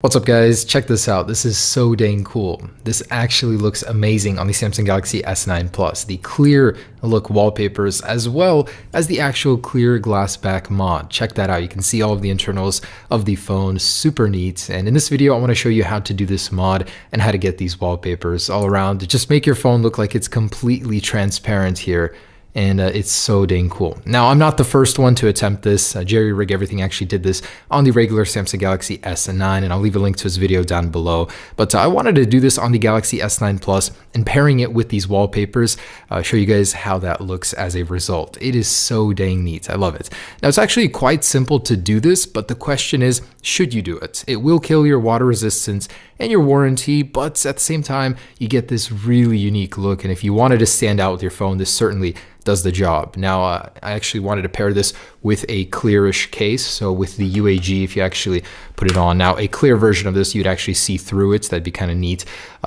What's up guys, check this out. This is so dang cool. This actually looks amazing on the Samsung Galaxy S9 Plus. The clear look wallpapers as well as the actual clear glass back mod. Check that out. You can see all of the internals of the phone, super neat. And in this video, I want to show you how to do this mod and how to get these wallpapers all around to just make your phone look like it's completely transparent here. And it's so dang cool. Now, I'm not the first one to attempt this. Jerry Rig Everything actually did this on the regular Samsung Galaxy S9, and I'll leave a link to his video down below. But I wanted to do this on the Galaxy S9 Plus and pairing it with these wallpapers, show you guys how that looks as a result. It is so dang neat. I love it. Now, it's actually quite simple to do this, but the question is, should you do it? It will kill your water resistance and your warranty, but at the same time, you get this really unique look. And if you wanted to stand out with your phone, this certainly does the job. Now, I actually wanted to pair this with a clearish case. So with the UAG, if you actually put it on. Now, a clear version of this, you'd actually see through it. So that'd be kind of neat.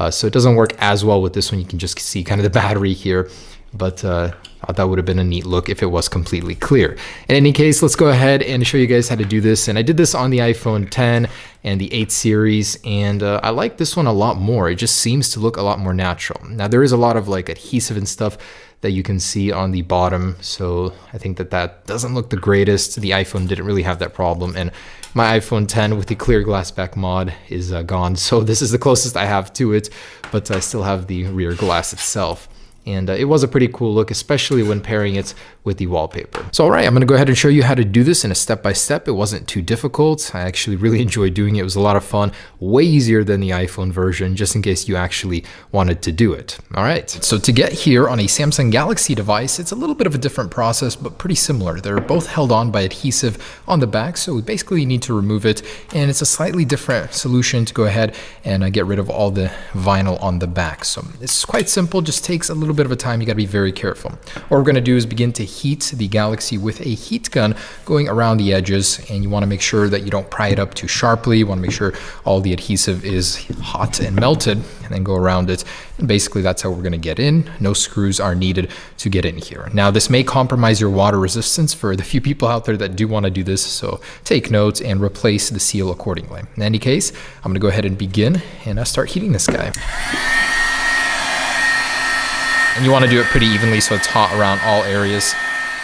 So it doesn't work as well with this one. You can just see kind of the battery here. But I thought that would have been a neat look if it was completely clear. In any case, let's go ahead and show you guys how to do this. And I did this on the iPhone 10 and the 8 series, and I like this one a lot more. It just seems to look a lot more natural. Now, there is a lot of like adhesive and stuff that you can see on the bottom, so I think that doesn't look the greatest. The iPhone didn't really have that problem, and my iPhone 10 with the clear glass back mod is gone, so this is the closest I have to it, but I still have the rear glass itself. And it was a pretty cool look, especially when pairing it with the wallpaper. So all right, I'm gonna go ahead and show you how to do this in a step-by-step. It wasn't too difficult. I actually really enjoyed doing it. It was a lot of fun, way easier than the iPhone version, just in case you actually wanted to do it. All right, so to get here on a Samsung Galaxy device, it's a little bit of a different process, but pretty similar. They're both held on by adhesive on the back, so we basically need to remove it, and it's a slightly different solution to go ahead and get rid of all the vinyl on the back. So it's quite simple, just takes a little bit of a time. You got to be very careful. What we're going to do is begin to heat the Galaxy with a heat gun going around the edges, and you want to make sure that you don't pry it up too sharply. You want to make sure all the adhesive is hot and melted, and then go around it. And basically that's how we're going to get in. No screws are needed to get in here. Now, this may compromise your water resistance for the few people out there that do want to do this, so take notes and replace the seal accordingly. In any case, I'm going to go ahead and begin and start heating this guy. And you want to do it pretty evenly so it's hot around all areas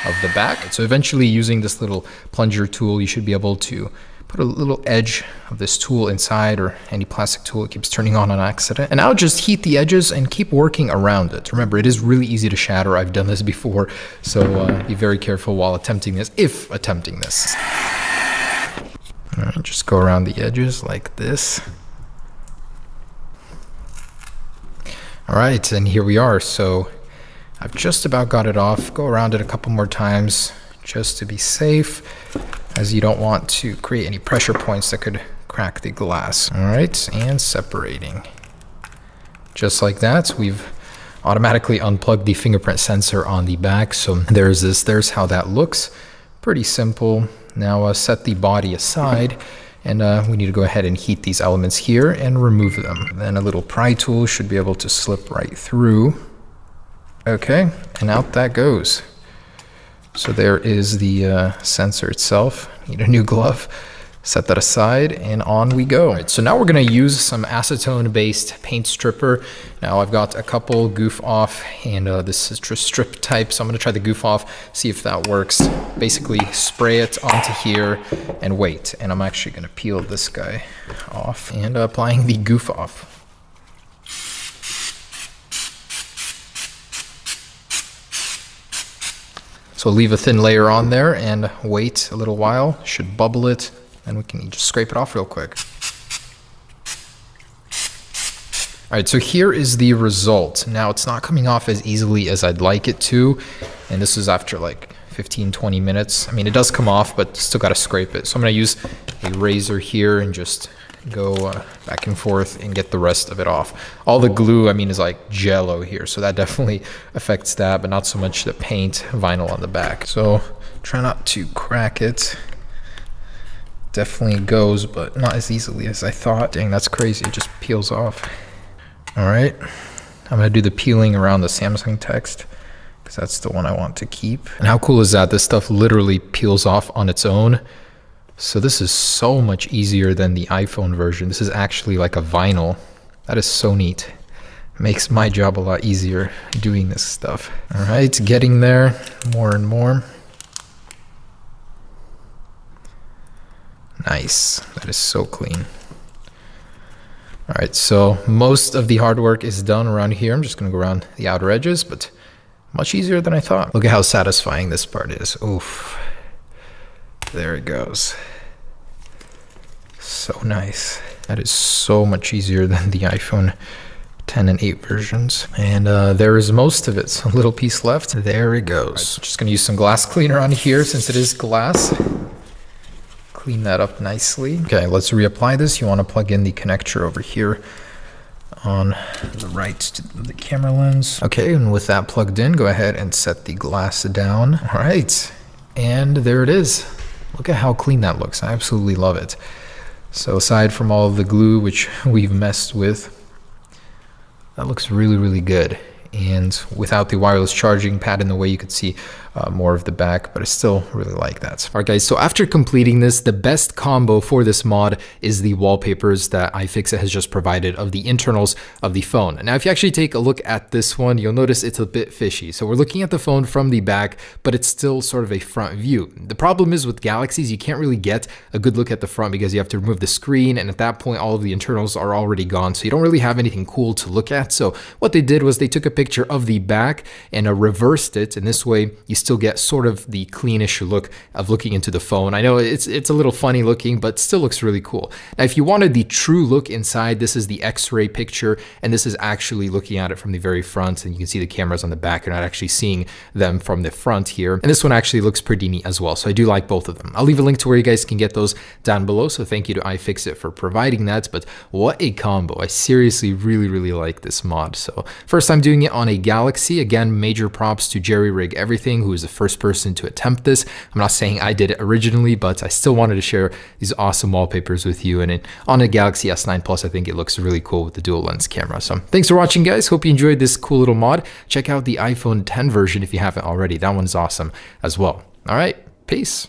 of the back. So eventually, using this little plunger tool, you should be able to put a little edge of this tool inside, or any plastic tool that keeps turning on accident. And now just heat the edges and keep working around it. Remember, it is really easy to shatter. I've done this before, so be very careful while attempting this, if attempting this. All right, just go around the edges like this. All right, and here we are. So I've just about got it off. Go around it a couple more times just to be safe, as you don't want to create any pressure points that could crack the glass. All right, and separating. Just like that, we've automatically unplugged the fingerprint sensor on the back. So there's how that looks. Pretty simple. Now set the body aside. And we need to go ahead and heat these elements here and remove them. Then a little pry tool should be able to slip right through. Okay, and out that goes. So there is the sensor itself. Need a new glove. Set that aside, and on we go. All right, so now we're gonna use some acetone-based paint stripper. Now I've got a couple goof off, and this is just strip type, so I'm gonna try the goof off, see if that works. Basically spray it onto here and wait. And I'm actually gonna peel this guy off and applying the goof off. So leave a thin layer on there and wait a little while, should bubble it. And we can just scrape it off real quick. All right, so here is the result. Now, it's not coming off as easily as I'd like it to. And this is after like 15, 20 minutes. I mean, it does come off, but still got to scrape it. So I'm going to use a razor here and just go back and forth and get the rest of it off. All the glue, I mean, is like jello here. So that definitely affects that, but not so much the paint vinyl on the back. So try not to crack it. Definitely goes, but not as easily as I thought. Dang, that's crazy. It just peels off. All right, I'm gonna do the peeling around the Samsung text, because that's the one I want to keep. And how cool is that? This stuff literally peels off on its own. So this is so much easier than the iPhone version. This is actually like a vinyl. That is so neat. Makes my job a lot easier doing this stuff. All right, getting there more and more. Nice, that is so clean. All right, so most of the hard work is done around here. I'm just gonna go around the outer edges, but much easier than I thought. Look at how satisfying this part is. Oof, there it goes. So nice. That is so much easier than the iPhone 10 and 8 versions. And there is most of it. So a little piece left. There it goes. Right, just gonna use some glass cleaner on here since it is glass. Clean that up nicely. Okay, let's reapply this. You want to plug in the connector over here on the right to the camera lens. Okay, and with that plugged in, go ahead and set the glass down. All right, and there it is. Look at how clean that looks. I absolutely love it. So aside from all of the glue, which we've messed with, that looks really, really good. And without the wireless charging pad in the way, you could see more of the back, but I still really like that. All right, guys, so after completing this, the best combo for this mod is the wallpapers that iFixit has just provided of the internals of the phone. Now, if you actually take a look at this one, you'll notice it's a bit fishy. So we're looking at the phone from the back, but it's still sort of a front view. The problem is with Galaxies, you can't really get a good look at the front because you have to remove the screen, and at that point, all of the internals are already gone, so you don't really have anything cool to look at. So what they did was they took a picture of the back and reversed it, and this way you still get sort of the cleanish look of looking into the phone. I know it's a little funny looking, but still looks really cool. Now, if you wanted the true look inside, this is the X-ray picture, and this is actually looking at it from the very front, and you can see the cameras on the back. You're not actually seeing them from the front here. And this one actually looks pretty neat as well, so I do like both of them. I'll leave a link to where you guys can get those down below, so thank you to iFixit for providing that. But what a combo. I seriously really like this mod. So first time doing it on a Galaxy. Again, major props to Jerry Rig Everything, who is the first person to attempt this. I'm not saying I did it originally, but I still wanted to share these awesome wallpapers with you. And on a Galaxy S9 Plus, I think it looks really cool with the dual lens camera. So thanks for watching, guys. Hope you enjoyed this cool little mod. Check out the iPhone 10 version if you haven't already. That one's awesome as well. All right, peace.